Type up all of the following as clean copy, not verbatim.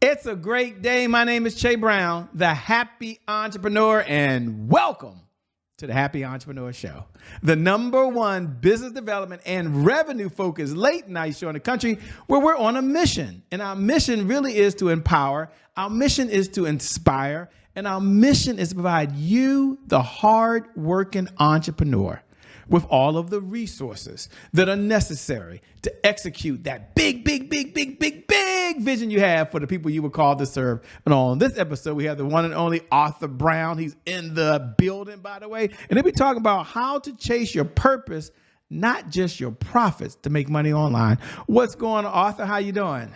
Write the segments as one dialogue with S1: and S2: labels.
S1: It's a great day. My name is Che Brown, the happy entrepreneur, and welcome to the Happy Entrepreneur Show, the number one business development and revenue focused late night show in the country where we're on a mission. And our mission really is to empower, our mission is to inspire, and our mission is to provide you, the hard working entrepreneur, with all of the resources that are necessary to execute that big vision you have for the people you were called to serve. And on this episode, we have the one and only Arthur Brown. He's in the building, by the way. And they'll be talking about how to chase your purpose, not just your profits, to make money online. What's going on, Arthur? How you doing?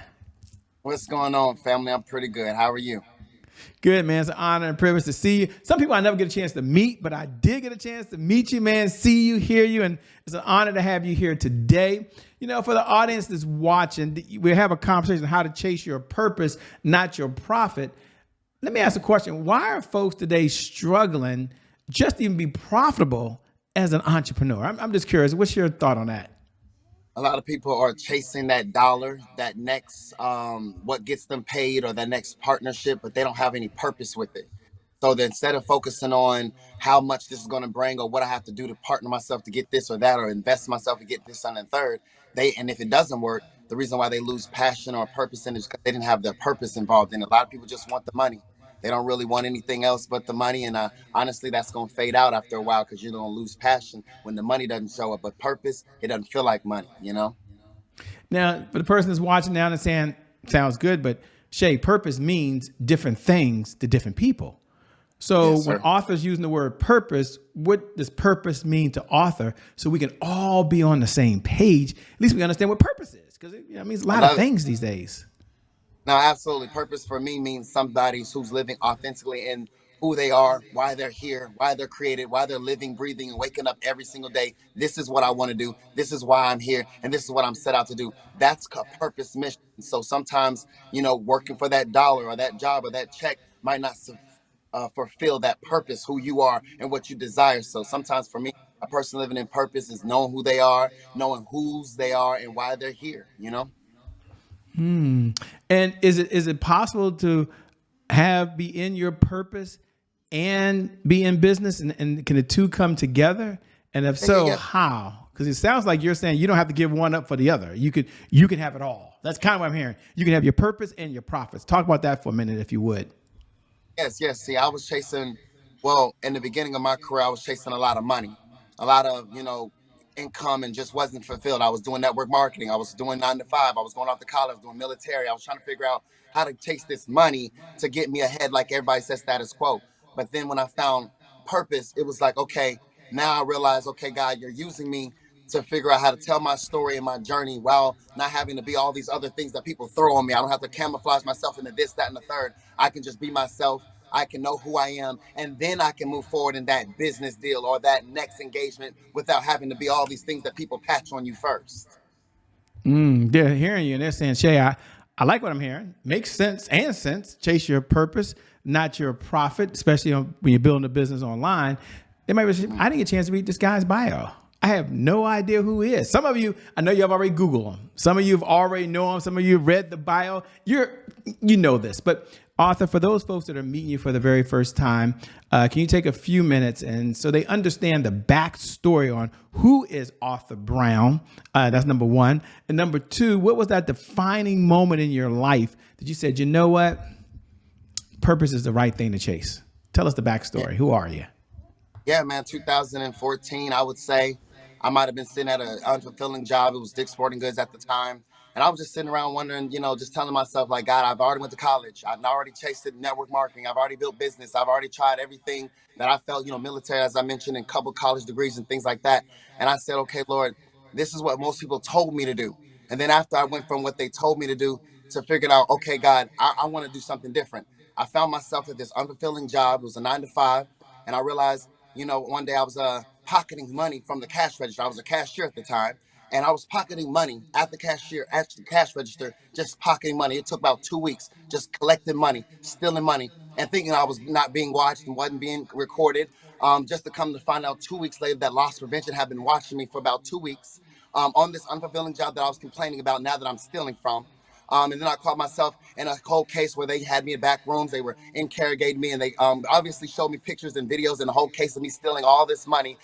S2: What's going on, family? I'm pretty good. How are you?
S1: Good, man. It's an honor and privilege to see you. Some people I never get a chance to meet, but I did get a chance to meet you, man, see you, hear you, and it's an honor to have you here today. You know, for the audience that's watching, we have a conversation on how to chase your purpose, not your profit. Let me ask a question. Why are folks today struggling just to even be profitable as an entrepreneur? I'm just curious. What's your thought on that?
S2: A lot of people are chasing that dollar, that next what gets them paid or that next partnership, but they don't have any purpose with it. So that instead of focusing on how much this is going to bring or what I have to do to partner myself to get this or that or invest myself to get this on and third, and if it doesn't work, the reason why they lose passion or purpose in it is because they didn't have their purpose involved in it. A lot of people just want the money. They don't really want anything else but the money. And honestly, that's going to fade out after a while because you're going to lose passion when the money doesn't show up. But purpose, it doesn't feel like money.
S1: Now, for the person that's watching now and saying, sounds good, but Shay, purpose means different things to different people. So
S2: Yes,
S1: when
S2: sir.
S1: author's using the word purpose, what does purpose mean to author so we can all be on the same page? At least we understand what purpose is, because it means a
S2: I
S1: lot of
S2: love it.
S1: things these days.
S2: No, absolutely. Purpose for me means somebody who's living authentically in who they are, why they're here, why they're created, why they're living, breathing, and waking up every single day. This is what I want to do. This is why I'm here. And this is what I'm set out to do. That's a purpose mission. So sometimes, working for that dollar or that job or that check might not fulfill that purpose, who you are and what you desire. So sometimes for me, a person living in purpose is knowing who they are, knowing whose they are, and why they're here.
S1: And is it possible to be in your purpose and be in business, and can the two come together? And if
S2: Yeah, yeah,
S1: so,
S2: yeah.
S1: how? Because it sounds like you're saying you don't have to give one up for the other. You can have it all. That's kind of what I'm hearing. You can have your purpose and your profits. Talk about that for a minute, if you would.
S2: Yes, yes. See, I was chasing, well, in the beginning of my career, I was chasing a lot of money, a lot of, income and just wasn't fulfilled. I was doing network marketing. I was doing 9 to 5. I was going off to college, doing military. I was trying to figure out how to chase this money to get me ahead, like everybody says status quo. But then when I found purpose, it was like, okay, now I realize, okay, God, you're using me to figure out how to tell my story and my journey while not having to be all these other things that people throw on me. I don't have to camouflage myself into this, that, and the third. I can just be myself. I can know who I am, and then I can move forward in that business deal or that next engagement without having to be all these things that people patch on you first.
S1: They're hearing you and they're saying, Shay, I like what I'm hearing. Makes sense and sense. Chase your purpose, not your profit, especially when you're building a business online. They might be, I didn't get a chance to read this guy's bio. I have no idea who he is. Some of you, I know you have already Googled him. Some of you have already know him. Some of you have read the bio. You know this. But Arthur, for those folks that are meeting you for the very first time, can you take a few minutes and so they understand the backstory on who is Arthur Brown? That's number one. And number two, what was that defining moment in your life that you said, you know what? Purpose is the right thing to chase. Tell us the
S2: Yeah,
S1: backstory. Who are you?
S2: yeah, man. 2014, I would say I might have been sitting at an unfulfilling job. It was Dick's Sporting Goods at the time. And I was just sitting around wondering, just telling myself, like, God, I've already went to college. I've already chased it, network marketing. I've already built business. I've already tried everything that I felt, military, as I mentioned, and couple college degrees and things like that. And I said, okay, Lord, this is what most people told me to do. And then after I went from what they told me to do to figuring out, okay, God, I want to do something different. I found myself at this unfulfilling job. It was a 9 to 5. And I realized, one day I was pocketing money from the cash register. I was a cashier at the time, and I was pocketing money at the cashier, at the cash register, just pocketing money. It took about 2 weeks, just collecting money, stealing money, and thinking I was not being watched and wasn't being recorded. Just to come to find out 2 weeks later that loss prevention had been watching me for about 2 weeks on this unfulfilling job that I was complaining about now that I'm stealing from. And then I caught myself in a cold case where they had me in back rooms. They were interrogating me, and they obviously showed me pictures and videos and the whole case of me stealing all this money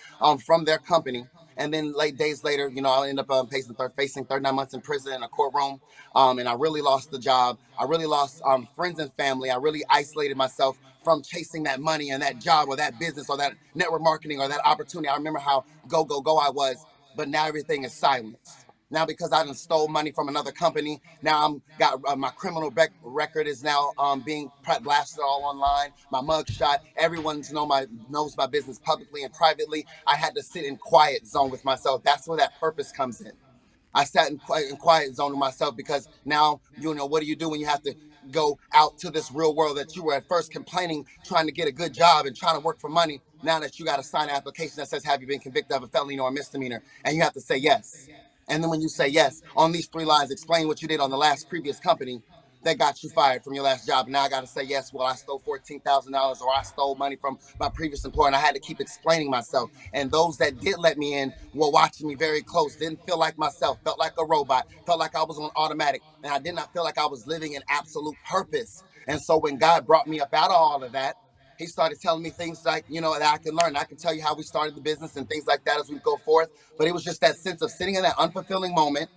S2: from their company. And then late days later, I end up facing 39 months in prison in a courtroom. And I really lost the job. I really lost friends and family. I really isolated myself from chasing that money and that job or that business or that network marketing or that opportunity. I remember how go, go, go I was, but now everything is silence. Now because I done stole money from another company, now I'm got my criminal record is now being blasted all online. My mug shot. Everyone's knows my business publicly and privately. I had to sit in quiet zone with myself. That's where that purpose comes in. I sat in quiet zone with myself because now, what do you do when you have to go out to this real world that you were at first complaining, trying to get a good job and trying to work for money. Now that you got to sign an application that says, have you been convicted of a felony or a misdemeanor? And you have to say yes. And then when you say yes, on these 3 lines, explain what you did on the last previous company that got you fired from your last job. Now I got to say yes. Well, I stole $14,000 or I stole money from my previous employer, and I had to keep explaining myself. And those that did let me in were watching me very close. Didn't feel like myself. Felt like a robot. Felt like I was on automatic, and I did not feel like I was living in absolute purpose. And so when God brought me up out of all of that, he started telling me things like, that I can learn. I can tell you how we started the business and things like that as we go forth. But it was just that sense of sitting in that unfulfilling moment,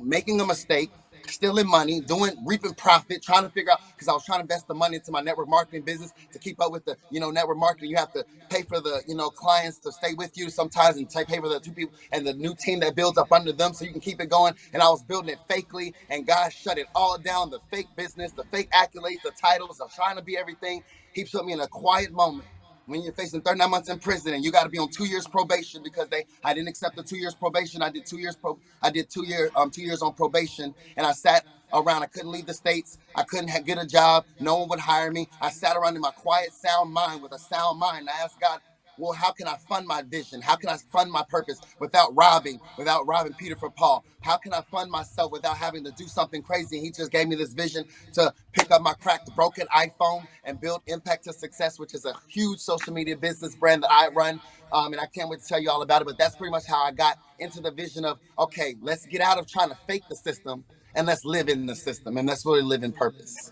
S2: making a mistake, stealing money, reaping profit, trying to figure out, because I was trying to invest the money into my network marketing business to keep up with the, network marketing. You have to pay for the, clients to stay with you sometimes and pay for the 2 people and the new team that builds up under them so you can keep it going. And I was building it fakely, and God shut it all down. The fake business, the fake accolades, the titles of trying to be everything. He put me in a quiet moment when you're facing 39 months in prison and you got to be on 2 years probation because I didn't accept the 2 years probation. I did 2 years I did 2 years on probation, and I sat around. I couldn't leave the states. I couldn't get a job. No one would hire me. I sat around in my quiet, sound mind with a sound mind. I asked God, well, how can I fund my vision? How can I fund my purpose without robbing Peter for Paul? How can I fund myself without having to do something crazy? And he just gave me this vision to pick up my cracked, broken iPhone and build Impact to Success, which is a huge social media business brand that I run. And I can't wait to tell you all about it. But that's pretty much how I got into the vision of, okay, let's get out of trying to fake the system and let's live in the system. And let's really live in purpose.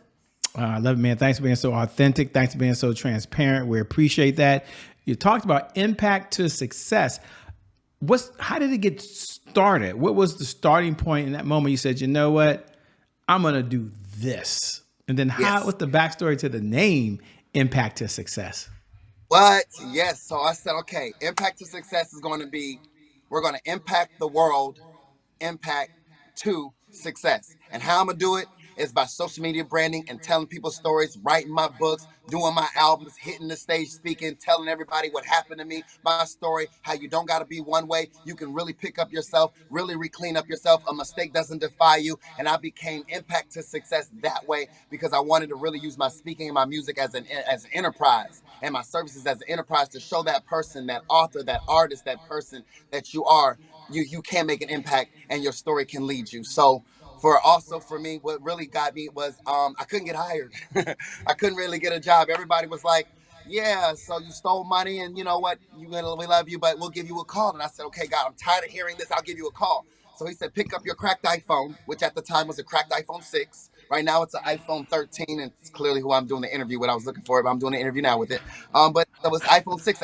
S1: I love it, man. Thanks for being so authentic. Thanks for being so transparent. We appreciate that. You talked about impact to success. How did it get started? What was the starting point in that moment? You said, you know what? I'm going to do this. And then
S2: Yes.
S1: what's the backstory to the name Impact to Success?
S2: What? Yes. So I said, okay, Impact to Success is going to be, we're going to impact the world, impact to success. And how I'm gonna do it is by social media branding and telling people stories, writing my books, doing my albums, hitting the stage speaking, telling everybody what happened to me, my story, how you don't gotta be one way. You can really pick up yourself, really clean up yourself. A mistake doesn't define you. And I became Impact to Success that way because I wanted to really use my speaking and my music as an enterprise and my services as an enterprise to show that person, that author, that artist, that person that you are, you can make an impact and your story can lead you. So for me, what really got me was I couldn't get hired. I couldn't really get a job. Everybody was like, yeah, so you stole money and you know what, we love you, but we'll give you a call. And I said, okay, God, I'm tired of hearing this. I'll give you a call. So he said, pick up your cracked iPhone, which at the time was a cracked iPhone 6. Right now it's an iPhone 13, and it's clearly who I'm doing the interview with. I was looking for it, but I'm doing the interview now with it. But it was iPhone 6,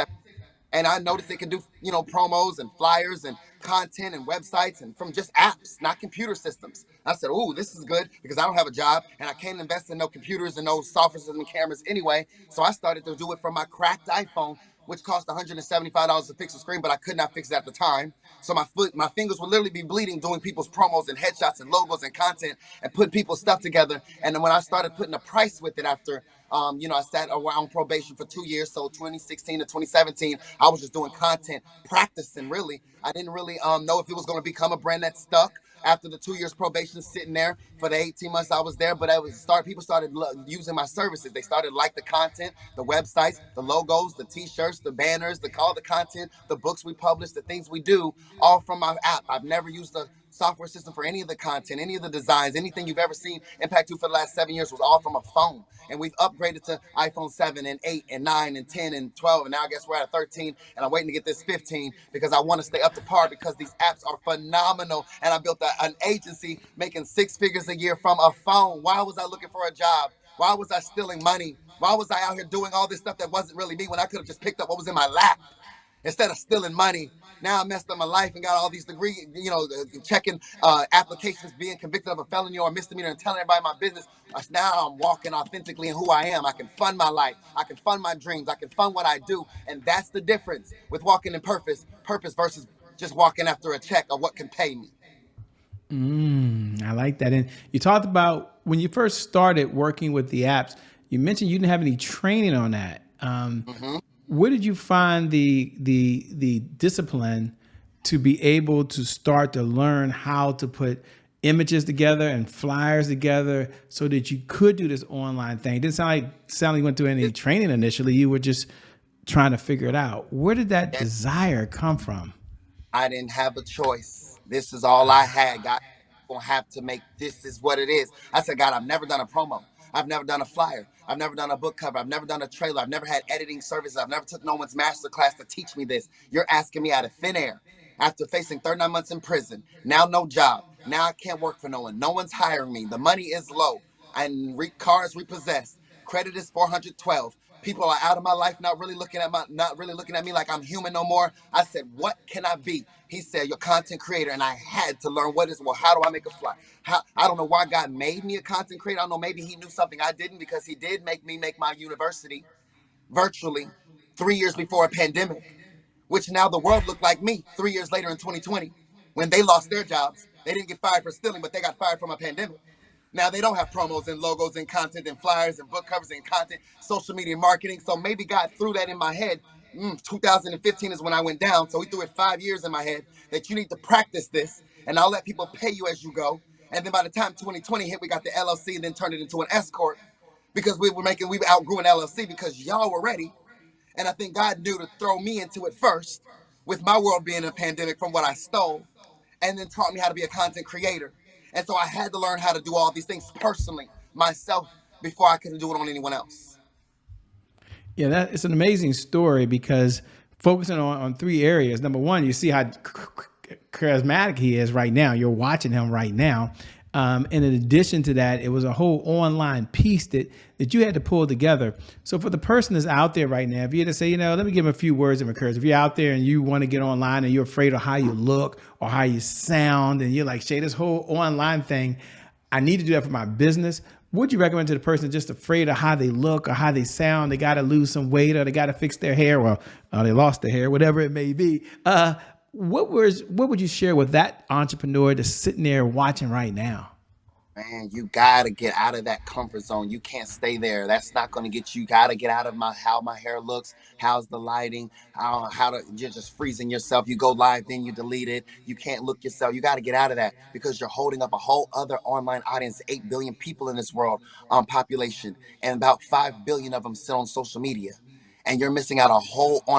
S2: and I noticed they can do, promos and flyers and content and websites and from just apps, not computer systems. I said, "Ooh, this is good because I don't have a job and I can't invest in no computers and no software systems and cameras anyway." So I started to do it from my cracked iPhone, which cost $175 to fix the screen, but I could not fix it at the time. So my fingers would literally be bleeding doing people's promos and headshots and logos and content and putting people's stuff together. And then when I started putting a price with it after I sat around probation for 2 years. So 2016 to 2017, I was just doing content, practicing really. I didn't really know if it was going to become a brand that stuck after the 2 years probation sitting there for the 18 months I was there. But people started using my services. They started like the content, the websites, the logos, the t-shirts, the banners, all the content, the books we publish, the things we do, all from my app. I've never used a software system for any of the content, any of the designs, anything you've ever seen Impact 2 for the last 7 years was all from a phone. And we've upgraded to iPhone 7 and 8 and 9 and 10 and 12. And now I guess we're at a 13. And I'm waiting to get this 15 because I want to stay up to par because these apps are phenomenal. And I built an agency making 6 figures a year from a phone. Why was I looking for a job? Why was I stealing money? Why was I out here doing all this stuff that wasn't really me when I could have just picked up what was in my lap instead of stealing money? Now I messed up my life and got all these degrees, checking applications, being convicted of a felony or a misdemeanor and telling everybody my business. Now I'm walking authentically in who I am. I can fund my life. I can fund my dreams. I can fund what I do. And that's the difference with walking in purpose versus just walking after a check or what can pay me.
S1: I like that. And you talked about when you first started working with the apps, you mentioned you didn't have any training on that.
S2: Mm-hmm.
S1: Where did you find the discipline to be able to start to learn how to put images together and flyers together so that you could do this online thing? It didn't sound like you went through any training initially. You were just trying to figure it out. Where did that desire come from?
S2: I didn't have a choice. This is all I had. God, you're gonna have to make this is what it is. I said, God, I've never done a promo. I've never done a flyer. I've never done a book cover. I've never done a trailer. I've never had editing services. I've never took no one's master class to teach me this. You're asking me out of thin air after facing 39 months in prison. Now no job. Now I can't work for no one. No one's hiring me. The money is low. And cars repossessed. Credit is 412. People are out of my life, not really looking at me like I'm human no more. I said, what can I be? He said, you're a content creator. And I had to learn how do I make a fly? I don't know why God made me a content creator. I don't know, maybe he knew something I didn't because he did make me make my university virtually 3 years before a pandemic, which now the world looked like me 3 years later in 2020 when they lost their jobs. They didn't get fired for stealing, but they got fired from a pandemic. Now they don't have promos and logos and content and flyers and book covers and content, social media marketing. So maybe God threw that in my head. 2015 is when I went down. So he threw it 5 years in my head that you need to practice this and I'll let people pay you as you go. And then by the time 2020 hit, we got the LLC and then turned it into an S Corp because we outgrew an LLC because y'all were ready. And I think God knew to throw me into it first with my world being in a pandemic from what I stole and then taught me how to be a content creator. And so I had to learn how to do all these things personally, myself, before I could do it on anyone else.
S1: Yeah, that it's an amazing story because focusing on three areas. Number one, you see how charismatic he is right now. You're watching him right now. And in addition to that, it was a whole online piece that you had to pull together. So for the person that's out there right now, if you had to say, let me give him a few words of encouragement. If you're out there and you want to get online and you're afraid of how you look or how you sound, and you're like, Shay, this whole online thing, I need to do that for my business. Would you recommend to the person just afraid of how they look or how they sound? They got to lose some weight or they got to fix their hair or they lost their hair, whatever it may be. What would you share with that entrepreneur that's sitting there watching right now?
S2: Man, you gotta get out of that comfort zone. You can't stay there. That's not gonna get you. You gotta get out of how my hair looks, how's the lighting, you're just freezing yourself. You go live, then you delete it. You can't look yourself. You gotta get out of that because you're holding up a whole other online audience, 8 billion people in this world population, and about 5 billion of them still on social media. And you're missing out on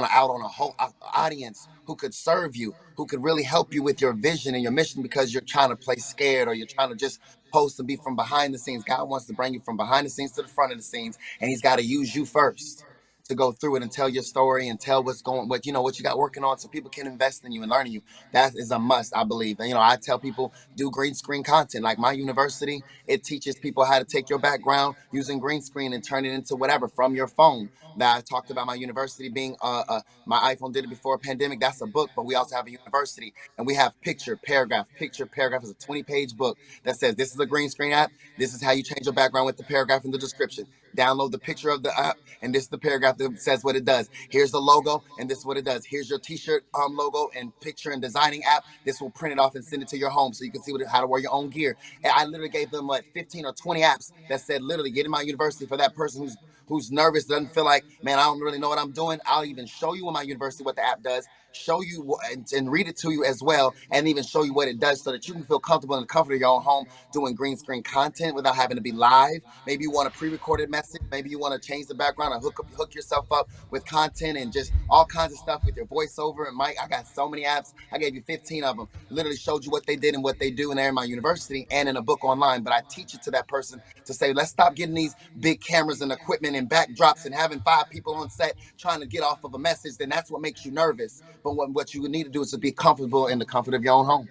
S2: a whole audience who could serve you, who could really help you with your vision and your mission because you're trying to play scared or you're trying to just post and be from behind the scenes. God wants to bring you from behind the scenes to the front of the scenes, and he's got to use you first to go through it and tell your story and tell what you got working on so people can invest in you and learn you. That is a must, I believe. And I tell people do green screen content. Like my university, it teaches people how to take your background using green screen and turn it into whatever from your phone. That I talked about my university being my iPhone did it before a pandemic. That's a book, but we also have a university and we have picture paragraph. Picture paragraph is a 20-page book that says this is a green screen app. This is how you change your background with the paragraph in the description. Download the picture of the app, and this is the paragraph that says what it does. Here's the logo, and this is what it does. Here's your t-shirt logo and picture and designing app. This will print it off and send it to your home so you can see how to wear your own gear. And I literally gave them 15 or 20 apps that said literally get in my university for that person who's nervous, doesn't feel like, man, I don't really know what I'm doing. I'll even show you in my university what the app does, show you and read it to you as well, and even show you what it does so that you can feel comfortable in the comfort of your own home doing green screen content without having to be live. Maybe you want a pre-recorded message. Maybe you want to change the background and hook yourself up with content and just all kinds of stuff with your voiceover and mic. I got so many apps. I gave you 15 of them. Literally showed you what they did and what they do, and they're in my university and in a book online. But I teach it to that person to say, let's stop getting these big cameras and equipment and backdrops and having 5 people on set trying to get off of a message. Then that's what makes you nervous. But what you need to do is to be comfortable in the comfort of your own home.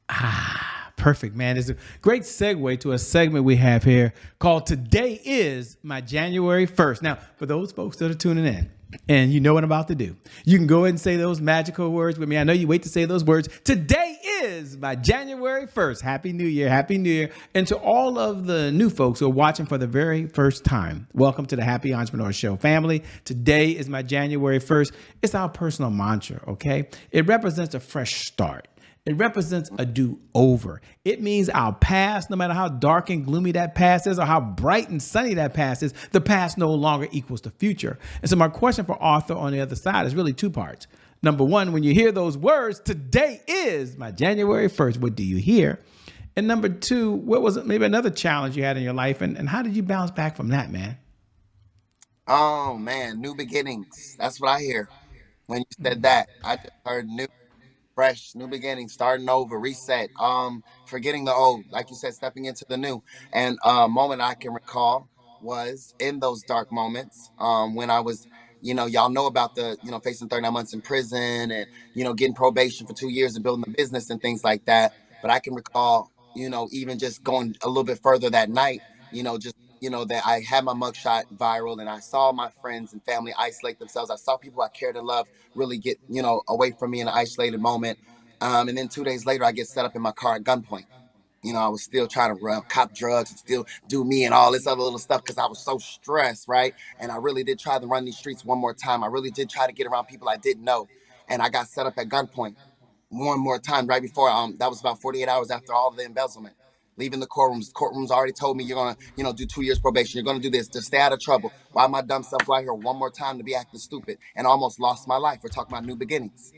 S1: Ah, perfect, man. It's a great segue to a segment we have here called Today is My January 1st. Now, for those folks that are tuning in and you know what I'm about to do, you can go ahead and say those magical words with me. I know you wait to say those words. Today is my January 1st. Happy New Year. Happy New Year. And to all of the new folks who are watching for the very first time, welcome to the Happy Entrepreneur Show family. Today is my January 1st. It's our personal mantra, okay? It represents a fresh start. It represents a do-over. It means our past, no matter how dark and gloomy that past is or how bright and sunny that past is, the past no longer equals the future. And so my question for Arthur on the other side is really two parts. Number one, when you hear those words, today is my January 1st, what do you hear? And number two, what was maybe another challenge you had in your life, and how did you bounce back from that, man?
S2: Oh man, new beginnings. That's what I hear when you said that. I just heard new, fresh, new beginning, starting over, reset, forgetting the old, like you said, stepping into the new. And a moment I can recall was in those dark moments, when I was, y'all know about the, facing 39 months in prison and, getting probation for 2 years and building a business and things like that. But I can recall, even just going a little bit further that night, just that I had my mugshot viral and I saw my friends and family isolate themselves. I saw people I cared and loved really get, away from me in an isolated moment. And then 2 days later, I get set up in my car at gunpoint. I was still trying to run, cop drugs and still do me and all this other little stuff because I was so stressed, right? And I really did try to run these streets one more time. I really did try to get around people I didn't know. And I got set up at gunpoint one more time right before that was about 48 hours after all of the embezzlement. Leaving the courtrooms. Courtrooms already told me you're gonna, do 2 years probation. You're gonna do this to stay out of trouble. Why my dumb self fly here one more time to be acting stupid and almost lost my life? We're talking about new beginnings.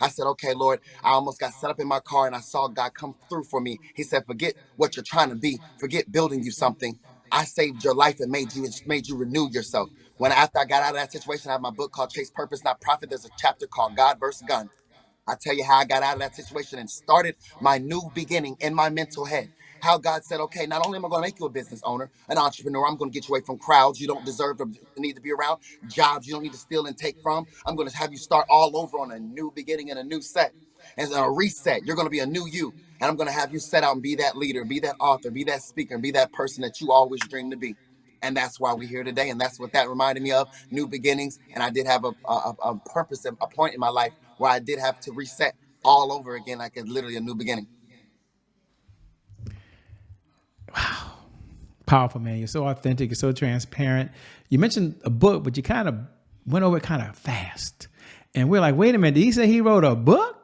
S2: I said, okay, Lord, I almost got set up in my car and I saw God come through for me. He said, forget what you're trying to be. Forget building you something. I saved your life and made you renew yourself. When after I got out of that situation, I have my book called Chase Purpose, Not Profit. There's a chapter called God versus Gun. I tell you how I got out of that situation and started my new beginning in my mental head. How God said, okay, not only am I going to make you a business owner, an entrepreneur, I'm going to get you away from crowds you don't deserve to need to be around, jobs you don't need to steal and take from. I'm going to have you start all over on a new beginning and a new set and a reset. You're going to be a new you. And I'm going to have you set out and be that leader, be that author, be that speaker, and be that person that you always dreamed to be. And that's why we're here today. And that's what that reminded me of, new beginnings. And I did have a purpose, a point in my life where I did have to reset all over again, like it's literally a new beginning.
S1: Powerful, man. You're so authentic. You're so transparent. You mentioned a book, but you kind of went over it kind of fast. And we're like, wait a minute. Did he say he wrote a book?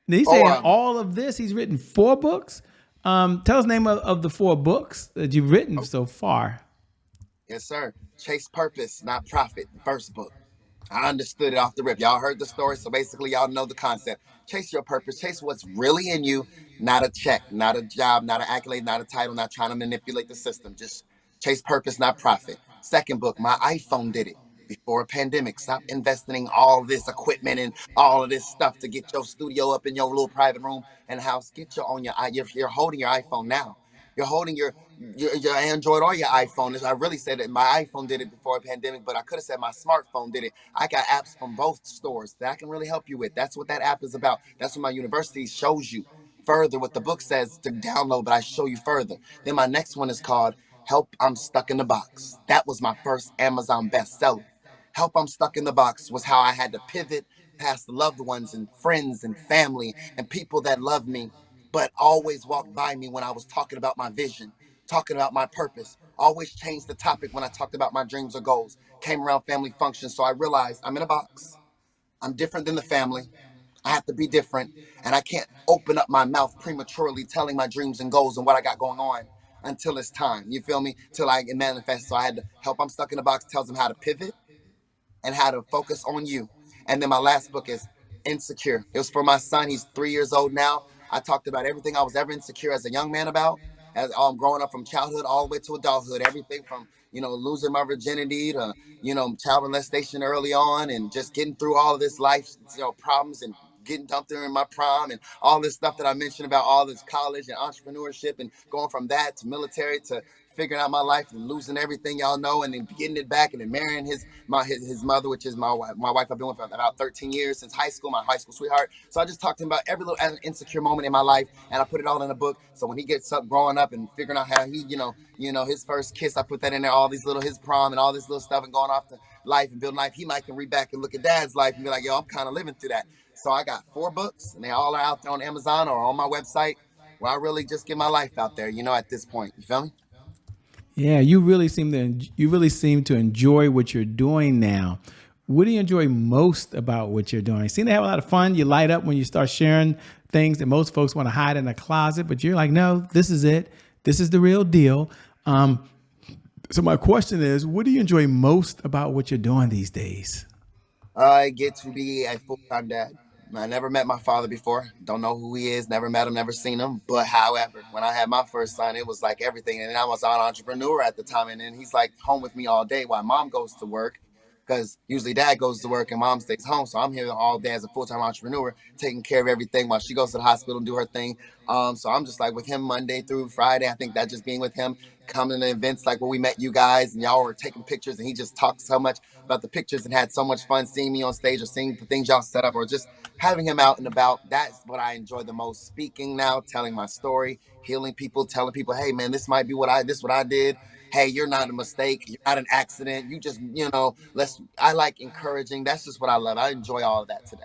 S1: Did he say in all of this, he's written 4 books? Tell us the name of the 4 books that you've written so far.
S2: Yes, sir. Chase Purpose, Not Profit, the first book. I understood it off the rip. Y'all heard the story, so basically y'all know the concept. Chase your purpose. Chase what's really in you, not a check, not a job, not an accolade, not a title, not trying to manipulate the system. Just chase purpose, not profit. Second book, my iPhone did it before a pandemic. Stop investing in all this equipment and all of this stuff to get your studio up in your little private room and house. Get your own you're holding your iPhone now. You're holding your Android or your iPhone. I really said that my iPhone did it before a pandemic, but I could have said my smartphone did it. I got apps from both stores that I can really help you with. That's what that app is about. That's what my university shows you further what the book says to download, but I show you further. Then my next one is called Help I'm Stuck in the Box. That was my first Amazon bestseller. Help I'm Stuck in the Box was how I had to pivot past loved ones and friends and family and people that love me, but always walked by me when I was talking about my vision, talking about my purpose. Always changed the topic when I talked about my dreams or goals. Came around family functions, so I realized I'm in a box. I'm different than the family. I have to be different, and I can't open up my mouth prematurely telling my dreams and goals and what I got going on until it's time. You feel me? Till I get manifest. So I had to help. I'm stuck in a box. Tells them how to pivot and how to focus on you. And then my last book is Insecure. It was for my son. He's 3 years old now. I talked about everything I was ever insecure as a young man about. as growing up from childhood all the way to adulthood, everything from losing my virginity to child molestation early on, and just getting through all of this life problems, and getting dumped during my prime, and all this stuff that I mentioned about all this college and entrepreneurship, and going from that to military to figuring out my life and losing everything y'all know, and then getting it back, and then marrying his mother, which is my wife I've been with for about 13 years, since high school, my high school sweetheart. So I just talked to him about every little insecure moment in my life, and I put it all in a book. So when he gets up growing up and figuring out how he, his first kiss, I put that in there, all these little his prom and all this little stuff, and going off to life and building life. He might can read back and look at dad's life and be like, yo, I'm kind of living through that. So I got 4 books, and they all are out there on Amazon or on my website, where I really just get my life out there, at this point. You feel me?
S1: Yeah, you really seem to enjoy what you're doing now. What do you enjoy most about what you're doing? You seem to have a lot of fun. You light up when you start sharing things that most folks want to hide in a closet, but you're like, no, this is it. This is the real deal. So my question is, what do you enjoy most about what you're doing these days?
S2: I get to be a full-time dad. I never met my father before. Don't know who he is. Never met him. Never seen him. But however, when I had my first son, it was like everything. And I was an entrepreneur at the time. And then he's like home with me all day while mom goes to work. Because usually dad goes to work and mom stays home. So I'm here all day as a full-time entrepreneur, taking care of everything while she goes to the hospital and do her thing. So I'm just like with him Monday through Friday. I think that just being with him, coming to events like where we met you guys and y'all were taking pictures, and he just talked so much about the pictures and had so much fun seeing me on stage or seeing the things y'all set up, or just having him out and about. That's what I enjoy the most. Speaking now, telling my story, healing people, telling people, hey man, this what I did. Hey, you're not a mistake. You're not an accident. You just, I like encouraging. That's just what I love. I enjoy all of that today.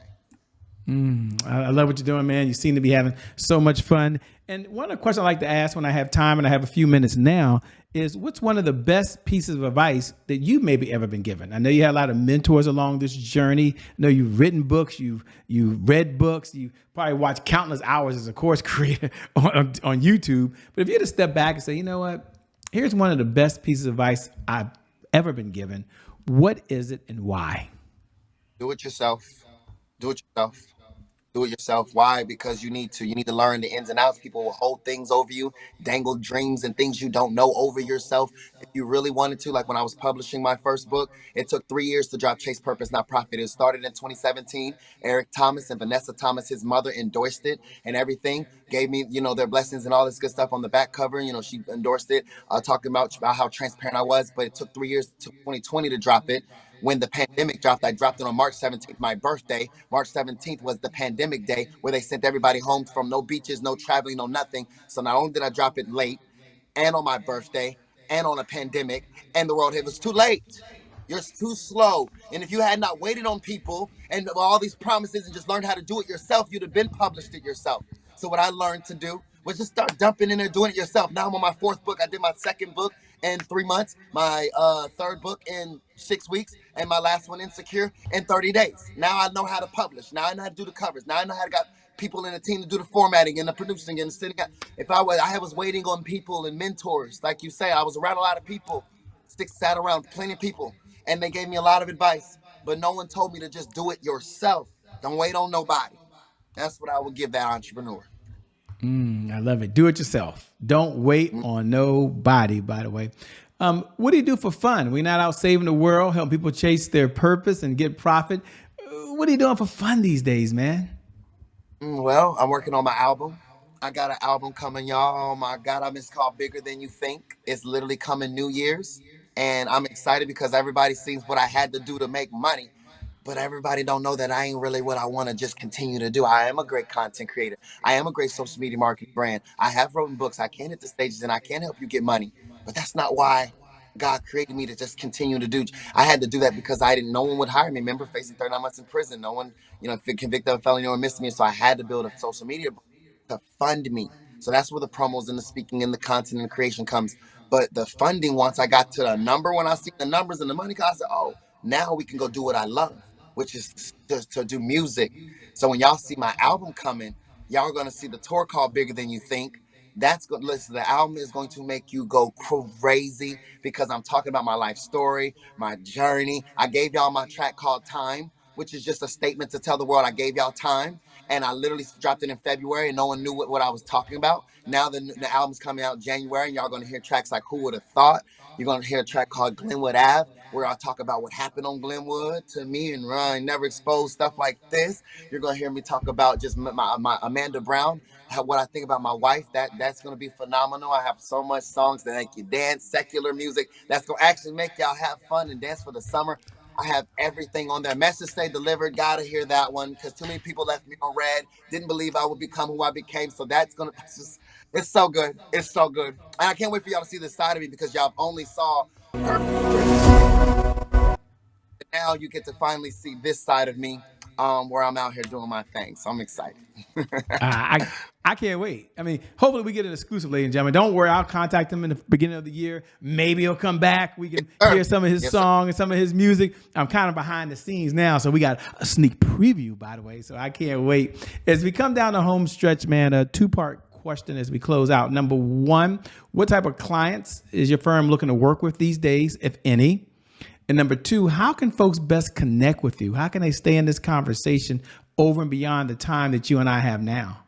S1: I love what you're doing, man. You seem to be having so much fun. And one of the questions I like to ask when I have time, and I have a few minutes now, is what's one of the best pieces of advice that you maybe ever been given? I know you had a lot of mentors along this journey. I know you've written books, you've read books, you probably watched countless hours as a course creator on YouTube. But if you had to step back and say, you know what, here's one of the best pieces of advice I've ever been given. What is it and why?
S2: Do it yourself. Do it yourself. Do it yourself. Why? Because you need to. You need to learn the ins and outs. People will hold things over you, dangle dreams and things you don't know over yourself. If you really wanted to, like when I was publishing my first book, it took 3 years to drop Chase Purpose Not Profit. It started in 2017. Eric Thomas and Vanessa Thomas, his mother, endorsed it, and everything. Gave me, their blessings and all this good stuff on the back cover. She endorsed it, talking about how transparent I was. But it took 3 years to 2020 to drop it. When the pandemic dropped, I dropped it on March 17th, my birthday. March 17th was the pandemic day where they sent everybody home from no beaches, no traveling, no nothing. So not only did I drop it late and on my birthday and on a pandemic, and the world, it was too late. You're too slow. And if you had not waited on people and all these promises and just learned how to do it yourself, you'd have been published it yourself. So what I learned to do was just start dumping in there, doing it yourself. Now I'm on my 4th book. I did my 2nd book in 3 months, my 3rd book in 6 weeks, and my last one, Insecure, in 30 days. Now I know how to publish. Now I know how to do the covers. Now I know how to got people in the team to do the formatting and the producing and the sitting. If I was waiting on people and mentors, like you say, I was around a lot of people, sat around plenty of people, and they gave me a lot of advice, but no one told me to just do it yourself. Don't wait on nobody. That's what I would give that entrepreneur.
S1: I love it. Do it yourself. Don't wait on nobody, by the way. What do you do for fun? We're not out saving the world, helping people chase their purpose and get profit. What are you doing for fun these days, man?
S2: Well, I'm working on my album. I got an album coming, y'all. Oh my God, it's called Bigger Than You Think. It's literally coming New Year's. And I'm excited because everybody sees what I had to do to make money. But everybody don't know that I ain't really what I want to just continue to do. I am a great content creator. I am a great social media marketing brand. I have written books. I can hit the stages and I can help you get money. But that's not why God created me to just continue to do. I had to do that because no one would hire me. Remember, facing 39 months in prison, no one, convicted of felony or misdemeanor. So I had to build a social media to fund me. So that's where the promos and the speaking and the content and the creation comes. But the funding, once I got to the number, when I see the numbers and the money, I said, oh, now we can go do what I love, which is to do music. So when y'all see my album coming, y'all are going to see the tour called Bigger Than You Think. That's good. Listen, the album is going to make you go crazy because I'm talking about my life story, my journey. I gave y'all my track called Time, which is just a statement to tell the world I gave y'all time. And I literally dropped it in February, and no one knew what I was talking about. Now the album's coming out in January, and y'all gonna hear tracks like Who Would Have Thought. You're gonna hear a track called Glenwood Ave, where I talk about what happened on Glenwood to me and Ryan, never exposed stuff like this. You're gonna hear me talk about just my Amanda Brown, what I think about my wife. That's gonna be phenomenal. I have so much songs that make you dance, secular music that's gonna actually make y'all have fun and dance for the summer. I have everything on there. Message Stay Delivered. Gotta hear that one because too many people left me on red. Didn't believe I would become who I became. So that's just, it's so good. It's so good. And I can't wait for y'all to see this side of me because y'all only saw her. Now you get to finally see this side of me, where I'm out here doing my thing. So I'm excited.
S1: I can't wait. I mean, hopefully we get an exclusive, ladies and gentlemen. Don't worry, I'll contact him in the beginning of the year. Maybe he'll come back. We can hear some of his song and some of his music. I'm kind of behind the scenes now, so we got a sneak preview, by the way. So I can't wait. As we come down the home stretch, man, a two-part question as we close out. Number one, what type of clients is your firm looking to work with these days, if any? And number two, how can folks best connect with you? How can they stay in this conversation over and beyond the time that you and I have now?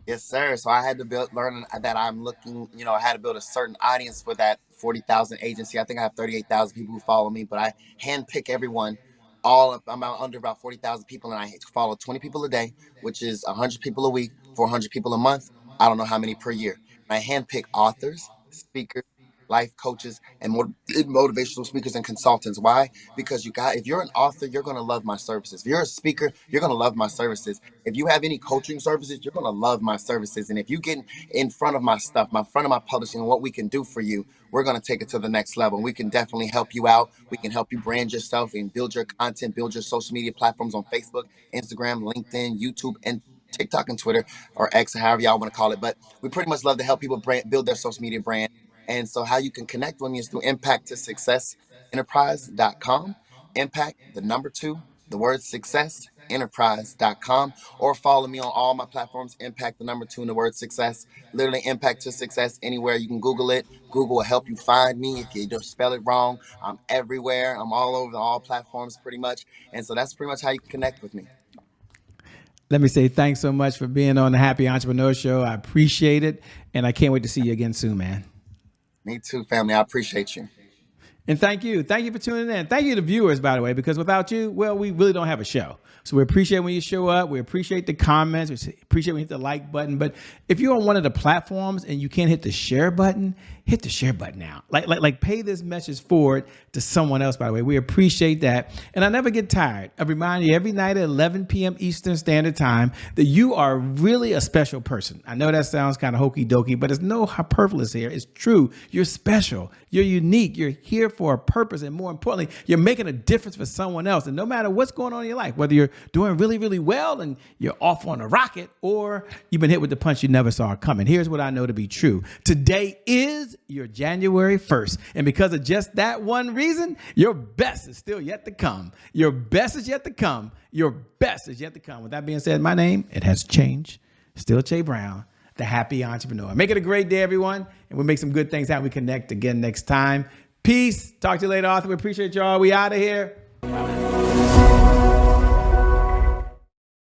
S2: Yes, sir. So I had to learn that I'm looking, I had to build a certain audience for that 40,000 agency. I think I have 38,000 people who follow me, but I handpick everyone. I'm under about 40,000 people, and I follow 20 people a day, which is 100 people a week, 400 people a month. I don't know how many per year. And I handpick authors, speakers, life coaches, and motivational speakers and consultants. Why? Because if you're an author, you're going to love my services. If you're a speaker, you're going to love my services. If you have any coaching services, you're going to love my services. And if you get in front of my stuff, front of my publishing, and what we can do for you, we're going to take it to the next level. We can definitely help you out. We can help you brand yourself and build your content, build your social media platforms on Facebook, Instagram, LinkedIn, YouTube, and TikTok and Twitter, or X, however y'all want to call it. But we pretty much love to help people build their social media brand. And so how you can connect with me is through impact to success enterprise.com. Impact, the number two, the word success, enterprise.com, or follow me on all my platforms, impact, the number two, and the word success. Literally impact to success anywhere. You can Google it. Google will help you find me. If you don't spell it wrong, I'm everywhere. I'm all over all platforms pretty much. And so that's pretty much how you can connect with me.
S1: Let me say thanks so much for being on the Happy Entrepreneur Show. I appreciate it. And I can't wait to see you again soon, man.
S2: Me too, family. I appreciate you.
S1: And thank you. Thank you for tuning in. Thank you to viewers, by the way, because without you, well, we really don't have a show. So we appreciate when you show up. We appreciate the comments. We appreciate when you hit the like button. But if you're on one of the platforms and you can't hit the share button, hit the share button now. Like pay this message forward to someone else, by the way. We appreciate that. And I never get tired of reminding you every night at 11 p.m. Eastern Standard Time that you are really a special person. I know that sounds kind of hokey dokey, but it's no hyperbole here. It's true. You're special. You're unique. You're here for a purpose. And more importantly, you're making a difference for someone else. And no matter what's going on in your life, whether you're doing really, really well and you're off on a rocket or you've been hit with the punch you never saw coming, here's what I know to be true. Today is your January 1st. And because of just that one reason, your best is still yet to come. Your best is yet to come. Your best is yet to come. With that being said, my name, it has changed. Still Che Brown, the Happy Entrepreneur. Make it a great day, everyone. And we'll make some good things happen. We connect again next time. Peace. Talk to you later, Arthur. We appreciate y'all. We out of here.